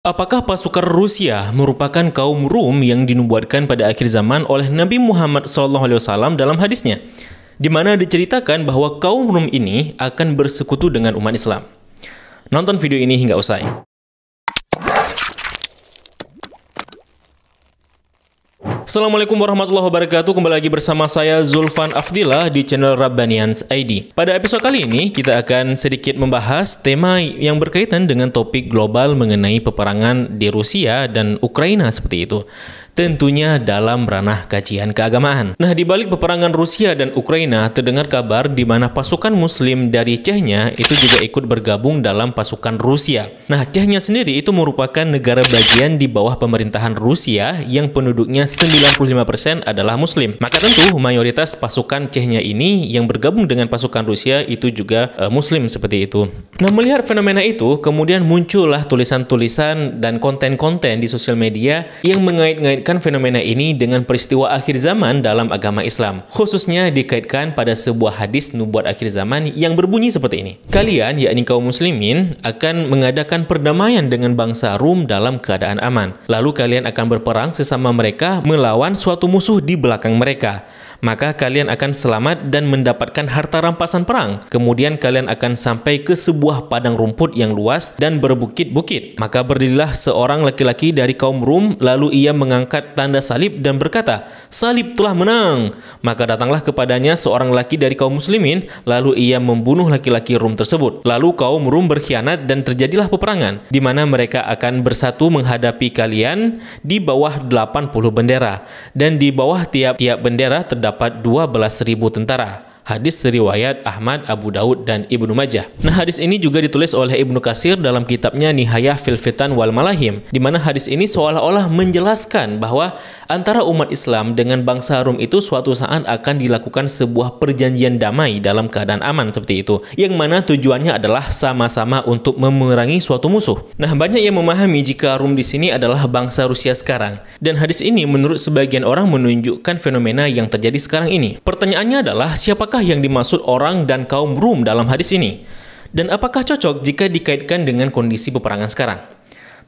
Apakah pasukan Rusia merupakan kaum Rum yang dinubuatkan pada akhir zaman oleh Nabi Muhammad SAW dalam hadisnya, di mana diceritakan bahwa kaum Rum ini akan bersekutu dengan umat Islam? Nonton video ini hingga usai. Assalamualaikum warahmatullahi wabarakatuh. Kembali lagi bersama saya Zulfan Afdillah di channel Rabbanians ID. Pada episode kali ini kita akan sedikit membahas tema yang berkaitan dengan topik global mengenai peperangan di Rusia dan Ukraina seperti itu. Tentunya dalam ranah kajian keagamaan. Nah, di balik peperangan Rusia dan Ukraina terdengar kabar di mana pasukan muslim dari Chechnya itu juga ikut bergabung dalam pasukan Rusia. Nah, Chechnya sendiri itu merupakan negara bagian di bawah pemerintahan Rusia yang penduduknya 95% adalah muslim. Maka tentu mayoritas pasukan Chechnya ini yang bergabung dengan pasukan Rusia itu juga muslim seperti itu. Nah, melihat fenomena itu, kemudian muncullah tulisan-tulisan dan konten-konten di sosial media yang mengait-ngaitkan fenomena ini dengan peristiwa akhir zaman dalam agama Islam. Khususnya dikaitkan pada sebuah hadis nubuat akhir zaman yang berbunyi seperti ini. Kalian, yakni kaum muslimin, akan mengadakan perdamaian dengan bangsa Rum dalam keadaan aman. Lalu kalian akan berperang sesama mereka melawan suatu musuh di belakang mereka. Maka kalian akan selamat dan mendapatkan harta rampasan perang. Kemudian kalian akan sampai ke sebuah padang rumput yang luas dan berbukit-bukit. Maka berdirilah seorang laki-laki dari kaum Rum, lalu ia mengangkat tanda salib dan berkata, "Salib telah menang." Maka datanglah kepadanya seorang laki dari kaum muslimin, lalu ia membunuh laki-laki Rum tersebut. Lalu kaum Rum berkhianat dan terjadilah peperangan, di mana mereka akan bersatu menghadapi kalian di bawah 80 bendera. Dan di bawah tiap-tiap bendera terdapat 12.000 tentara. Hadis riwayat Ahmad, Abu Daud, dan Ibnu Majah. Nah, hadis ini juga ditulis oleh Ibnu Katsir dalam kitabnya Nihayah fil Fitan wal Malahim, di mana hadis ini seolah-olah menjelaskan bahwa antara umat Islam dengan bangsa Rum itu suatu saat akan dilakukan sebuah perjanjian damai dalam keadaan aman seperti itu, yang mana tujuannya adalah sama-sama untuk memerangi suatu musuh. Nah, banyak yang memahami jika Rum di sini adalah bangsa Rusia sekarang, dan hadis ini menurut sebagian orang menunjukkan fenomena yang terjadi sekarang ini. Pertanyaannya adalah, siapakah yang dimaksud orang dan kaum Rum dalam hadis ini? Dan apakah cocok jika dikaitkan dengan kondisi peperangan sekarang?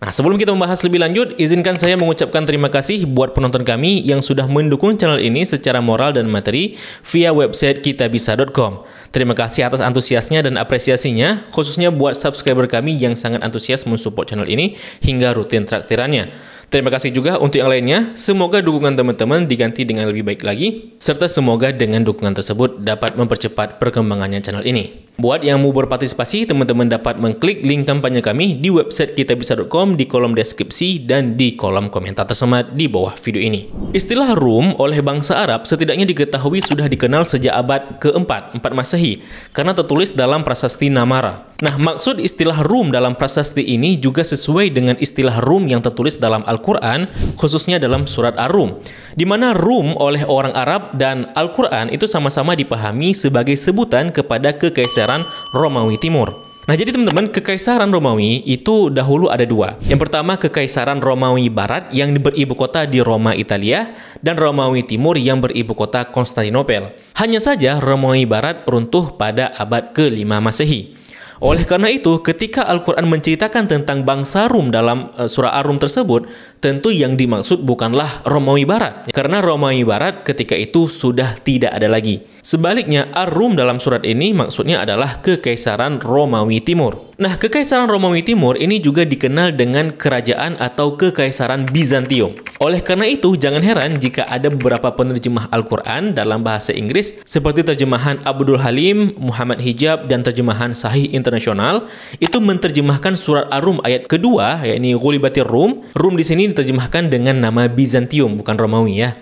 Nah, sebelum kita membahas lebih lanjut, izinkan saya mengucapkan terima kasih buat penonton kami yang sudah mendukung channel ini secara moral dan materi via website kitabisa.com. Terima kasih atas antusiasnya dan apresiasinya, khususnya buat subscriber kami yang sangat antusias mensupport channel ini hingga rutin traktirannya. Terima kasih juga untuk yang lainnya. Semoga dukungan teman-teman diganti dengan lebih baik lagi, serta semoga dengan dukungan tersebut dapat mempercepat perkembangannya channel ini. Buat yang mau berpartisipasi, teman-teman dapat mengklik link kampanye kami di website kitabisa.com di kolom deskripsi dan di kolom komentar tersemat di bawah video ini. Istilah Rum oleh bangsa Arab setidaknya diketahui sudah dikenal sejak abad ke-4, 4 Masehi, karena tertulis dalam prasasti Namara. Nah, maksud istilah Rum dalam prasasti ini juga sesuai dengan istilah Rum yang tertulis dalam Al-Quran, khususnya dalam surat Ar-Rum, di mana Rum oleh orang Arab dan Al-Quran itu sama-sama dipahami sebagai sebutan kepada Kekaisaran Romawi Timur. Nah, jadi teman-teman, Kekaisaran Romawi itu dahulu ada dua. Yang pertama, Kekaisaran Romawi Barat yang beribu kota di Roma, Italia, dan Romawi Timur yang beribu kota Konstantinopel. Hanya saja Romawi Barat runtuh pada abad ke-5 Masehi. Oleh karena itu, ketika Al-Quran menceritakan tentang bangsa Rum dalam surah Ar-Rum tersebut, tentu yang dimaksud bukanlah Romawi Barat, karena Romawi Barat ketika itu sudah tidak ada lagi. Sebaliknya, Ar-Rum dalam surat ini maksudnya adalah Kekaisaran Romawi Timur. Nah, Kekaisaran Romawi Timur ini juga dikenal dengan kerajaan atau Kekaisaran Bizantium. Oleh karena itu, jangan heran jika ada beberapa penerjemah Al-Quran dalam bahasa Inggris seperti terjemahan Abdul Halim, Muhammad Hijab, dan terjemahan Sahih Internasional itu menerjemahkan surat Ar-Rum ayat kedua, yakni Ghulibatir Rum. Rum di sini diterjemahkan dengan nama Bizantium, bukan Romawi ya.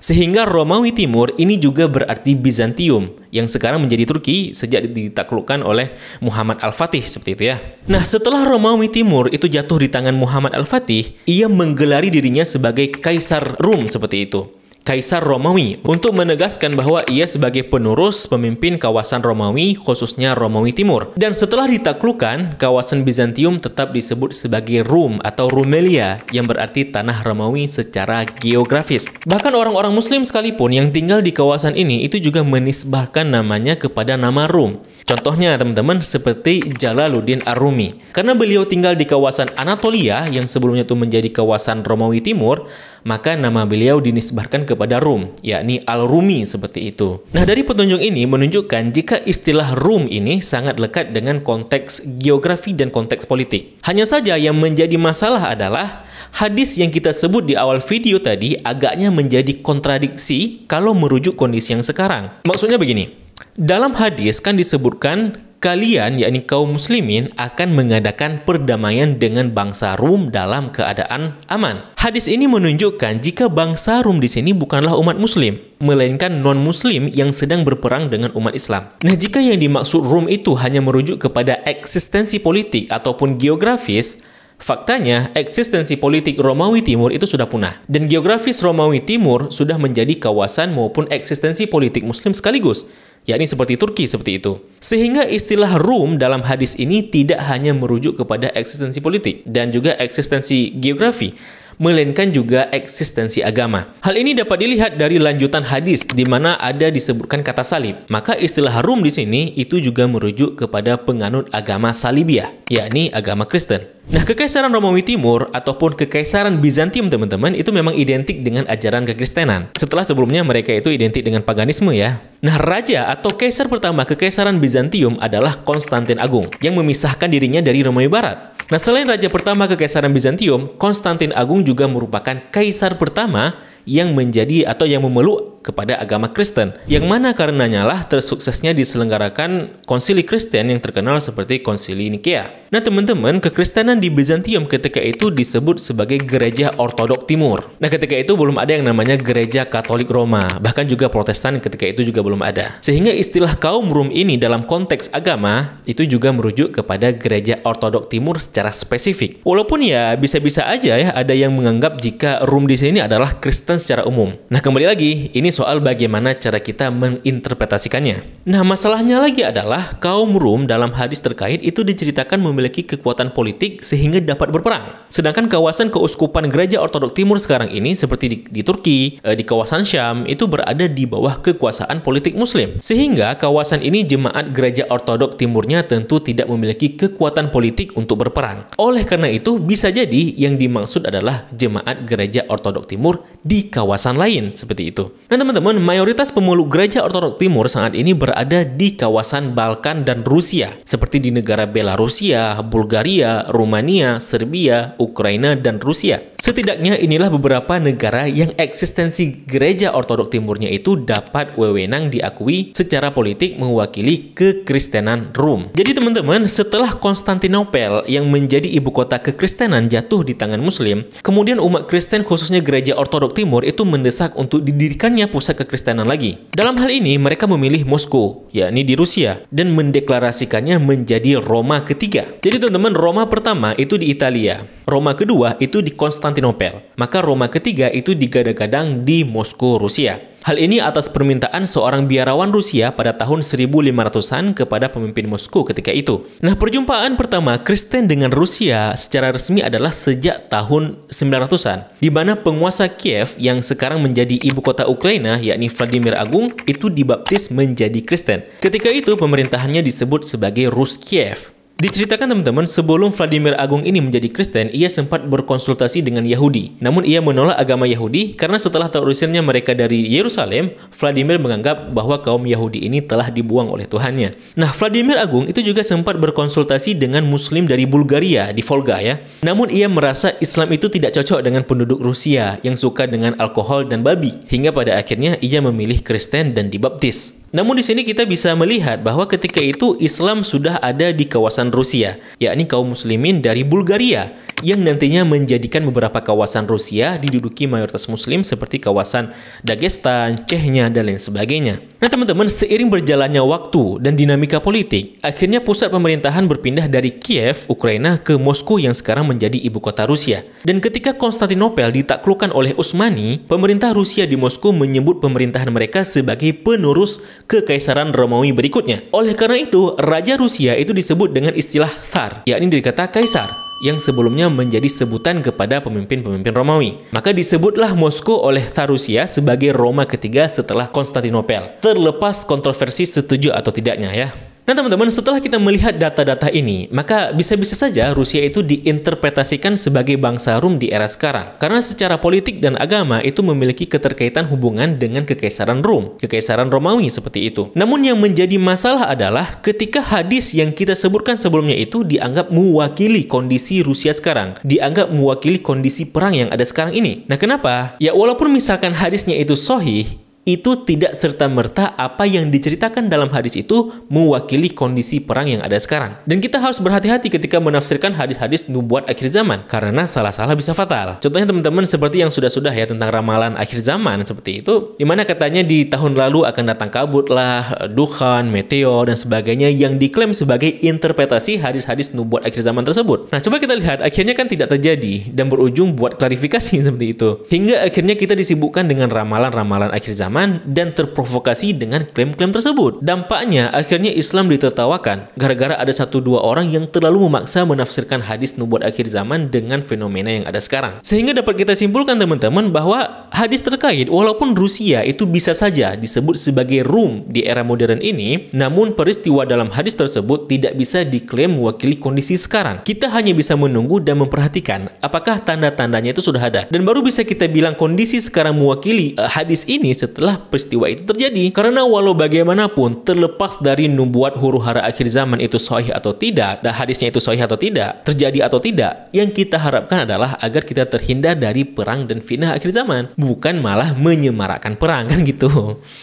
Sehingga Romawi Timur ini juga berarti Bizantium, yang sekarang menjadi Turki sejak ditaklukkan oleh Muhammad Al-Fatih, seperti itu ya. Nah, setelah Romawi Timur itu jatuh di tangan Muhammad Al-Fatih, ia menggelari dirinya sebagai Kaisar Rum seperti itu. Kaisar Romawi, untuk menegaskan bahwa ia sebagai penerus pemimpin kawasan Romawi, khususnya Romawi Timur. Dan setelah ditaklukkan, kawasan Bizantium tetap disebut sebagai Rum atau Rumelia, yang berarti tanah Romawi secara geografis. Bahkan orang-orang Muslim sekalipun yang tinggal di kawasan ini itu juga menisbahkan namanya kepada nama Rum. Contohnya teman-teman seperti Jalaluddin Ar-Rumi. Karena beliau tinggal di kawasan Anatolia yang sebelumnya itu menjadi kawasan Romawi Timur, maka nama beliau dinisbahkan kepada Rum, yakni Al-Rumi seperti itu. Nah, dari petunjuk ini menunjukkan jika istilah Rum ini sangat lekat dengan konteks geografi dan konteks politik. Hanya saja yang menjadi masalah adalah hadis yang kita sebut di awal video tadi agaknya menjadi kontradiksi kalau merujuk kondisi yang sekarang. Maksudnya begini, dalam hadis kan disebutkan kalian, yakni kaum muslimin, akan mengadakan perdamaian dengan bangsa Rum dalam keadaan aman. Hadis ini menunjukkan jika bangsa Rum di sini bukanlah umat muslim, melainkan non-muslim yang sedang berperang dengan umat Islam. Nah, jika yang dimaksud Rum itu hanya merujuk kepada eksistensi politik ataupun geografis, faktanya, eksistensi politik Romawi Timur itu sudah punah. Dan geografis Romawi Timur sudah menjadi kawasan maupun eksistensi politik Muslim sekaligus, yakni seperti Turki seperti itu. Sehingga istilah Rum dalam hadis ini tidak hanya merujuk kepada eksistensi politik dan juga eksistensi geografi, melainkan juga eksistensi agama. Hal ini dapat dilihat dari lanjutan hadis di mana ada disebutkan kata salib. Maka istilah Rum di sini itu juga merujuk kepada penganut agama Salibiyah, yakni agama Kristen. Nah, Kekaisaran Romawi Timur ataupun Kekaisaran Bizantium teman-teman itu memang identik dengan ajaran kekristenan. Setelah sebelumnya mereka itu identik dengan paganisme ya. Nah, raja atau kaisar pertama Kekaisaran Bizantium adalah Konstantin Agung yang memisahkan dirinya dari Romawi Barat. Nah, selain raja pertama Kekaisaran Bizantium, Konstantin Agung juga merupakan kaisar pertama yang menjadi atau yang memeluk kepada agama Kristen, yang mana karenanya lah tersuksesnya diselenggarakan konsili Kristen yang terkenal seperti konsili Nikea. Nah teman-teman, kekristenan di Bizantium ketika itu disebut sebagai gereja ortodok timur. Nah ketika itu belum ada yang namanya gereja Katolik Roma, bahkan juga Protestan ketika itu juga belum ada. Sehingga istilah kaum Rum ini dalam konteks agama itu juga merujuk kepada gereja ortodok timur secara spesifik. Walaupun ya bisa-bisa aja ya ada yang menganggap jika Rum di sini adalah Kristen secara umum. Nah kembali lagi, ini soal bagaimana cara kita menginterpretasikannya. Nah masalahnya lagi adalah kaum Rum dalam hadis terkait itu diceritakan memiliki kekuatan politik sehingga dapat berperang. Sedangkan kawasan keuskupan gereja ortodok timur sekarang ini seperti di Turki, di kawasan Syam itu berada di bawah kekuasaan politik muslim. Sehingga kawasan ini jemaat gereja ortodok timurnya tentu tidak memiliki kekuatan politik untuk berperang. Oleh karena itu bisa jadi yang dimaksud adalah jemaat gereja ortodok timur di kawasan lain seperti itu. Nah teman-teman, mayoritas pemeluk gereja ortodok timur saat ini berada di kawasan Balkan dan Rusia, seperti di negara Belarusia, Bulgaria, Rumania, Serbia, Ukraina, dan Rusia. Setidaknya inilah beberapa negara yang eksistensi gereja ortodok timurnya itu dapat wewenang diakui secara politik mewakili kekristenan Rum. Jadi teman-teman, setelah Konstantinopel yang menjadi ibu kota kekristenan jatuh di tangan muslim, kemudian umat Kristen khususnya gereja ortodok timur itu mendesak untuk didirikannya pusat kekristenan lagi. Dalam hal ini mereka memilih Moskow, yakni di Rusia, dan mendeklarasikannya menjadi Roma ketiga. Jadi teman-teman, Roma pertama itu di Italia, Roma kedua itu di Konstantinopel, maka Roma ketiga itu digadang-gadang di Moskow, Rusia. Hal ini atas permintaan seorang biarawan Rusia pada tahun 1500-an kepada pemimpin Moskow ketika itu. Nah, perjumpaan pertama Kristen dengan Rusia secara resmi adalah sejak tahun 900-an, di mana penguasa Kiev yang sekarang menjadi ibu kota Ukraina, yakni Vladimir Agung, itu dibaptis menjadi Kristen. Ketika itu pemerintahannya disebut sebagai Rus Kiev. Diceritakan teman-teman, sebelum Vladimir Agung ini menjadi Kristen, ia sempat berkonsultasi dengan Yahudi. Namun ia menolak agama Yahudi karena setelah terusirnya mereka dari Yerusalem, Vladimir menganggap bahwa kaum Yahudi ini telah dibuang oleh Tuhannya. Nah, Vladimir Agung itu juga sempat berkonsultasi dengan Muslim dari Bulgaria di Volga ya. Namun ia merasa Islam itu tidak cocok dengan penduduk Rusia yang suka dengan alkohol dan babi, hingga pada akhirnya ia memilih Kristen dan dibaptis. Namun di sini kita bisa melihat bahwa ketika itu Islam sudah ada di kawasan Rusia, yakni kaum muslimin dari Bulgaria yang nantinya menjadikan beberapa kawasan Rusia diduduki mayoritas muslim seperti kawasan Dagestan, Chechnya, dan lain sebagainya. Nah teman-teman, seiring berjalannya waktu dan dinamika politik, akhirnya pusat pemerintahan berpindah dari Kiev, Ukraina ke Moskow yang sekarang menjadi ibu kota Rusia. Dan ketika Konstantinopel ditaklukkan oleh Utsmani, pemerintah Rusia di Moskow menyebut pemerintahan mereka sebagai penerus Kekaisaran Romawi berikutnya. Oleh karena itu, Raja Rusia itu disebut dengan istilah Tsar, yakni dikata Kaisar, yang sebelumnya menjadi sebutan kepada pemimpin-pemimpin Romawi. Maka disebutlah Moskow oleh Tsar Rusia sebagai Roma ketiga setelah Konstantinopel, terlepas kontroversi setuju atau tidaknya ya. Nah teman-teman, setelah kita melihat data-data ini, maka bisa-bisa saja Rusia itu diinterpretasikan sebagai bangsa Rum di era sekarang. Karena secara politik dan agama itu memiliki keterkaitan hubungan dengan Kekaisaran Rum, Kekaisaran Romawi seperti itu. Namun yang menjadi masalah adalah ketika hadis yang kita sebutkan sebelumnya itu dianggap mewakili kondisi Rusia sekarang, dianggap mewakili kondisi perang yang ada sekarang ini. Nah kenapa? Ya walaupun misalkan hadisnya itu sahih, itu tidak serta-merta apa yang diceritakan dalam hadis itu mewakili kondisi perang yang ada sekarang. Dan kita harus berhati-hati ketika menafsirkan hadis-hadis nubuat akhir zaman, karena salah-salah bisa fatal. Contohnya teman-teman seperti yang sudah-sudah ya tentang ramalan akhir zaman seperti itu, dimana katanya di tahun lalu akan datang kabut lah, dukhan, meteor, dan sebagainya yang diklaim sebagai interpretasi hadis-hadis nubuat akhir zaman tersebut. Nah coba kita lihat, akhirnya kan tidak terjadi dan berujung buat klarifikasi seperti itu. Hingga akhirnya kita disibukkan dengan ramalan-ramalan akhir zaman dan terprovokasi dengan klaim-klaim tersebut. Dampaknya akhirnya Islam ditertawakan gara-gara ada 1-2 orang yang terlalu memaksa menafsirkan hadis nubuat akhir zaman dengan fenomena yang ada sekarang. Sehingga dapat kita simpulkan teman-teman bahwa hadis terkait walaupun Rusia itu bisa saja disebut sebagai Rum di era modern ini, namun peristiwa dalam hadis tersebut tidak bisa diklaim mewakili kondisi sekarang. Kita hanya bisa menunggu dan memperhatikan apakah tanda-tandanya itu sudah ada, dan baru bisa kita bilang kondisi sekarang mewakili hadis ini setelah peristiwa itu terjadi. Karena walau bagaimanapun, terlepas dari nubuat huru-hara akhir zaman itu sahih atau tidak, dan hadisnya itu sahih atau tidak, terjadi atau tidak, yang kita harapkan adalah agar kita terhindar dari perang dan fitnah akhir zaman, bukan malah menyemarakkan perang, kan gitu.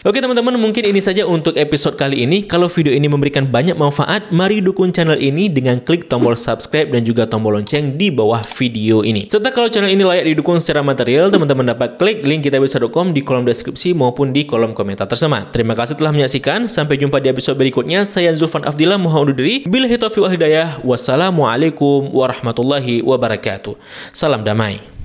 Oke teman-teman, mungkin ini saja untuk episode kali ini. Kalau video ini memberikan banyak manfaat, mari dukung channel ini dengan klik tombol subscribe dan juga tombol lonceng di bawah video ini. Serta kalau channel ini layak didukung secara material, teman-teman dapat klik link kitabisa.com di kolom deskripsi maupun di kolom komentar tersemat. Terima kasih telah menyaksikan. Sampai jumpa di episode berikutnya. Saya Zulfan Afdillah, mohon undur diri. Billahi taufiq wal hidayah. Wassalamualaikum warahmatullahi wabarakatuh. Salam damai.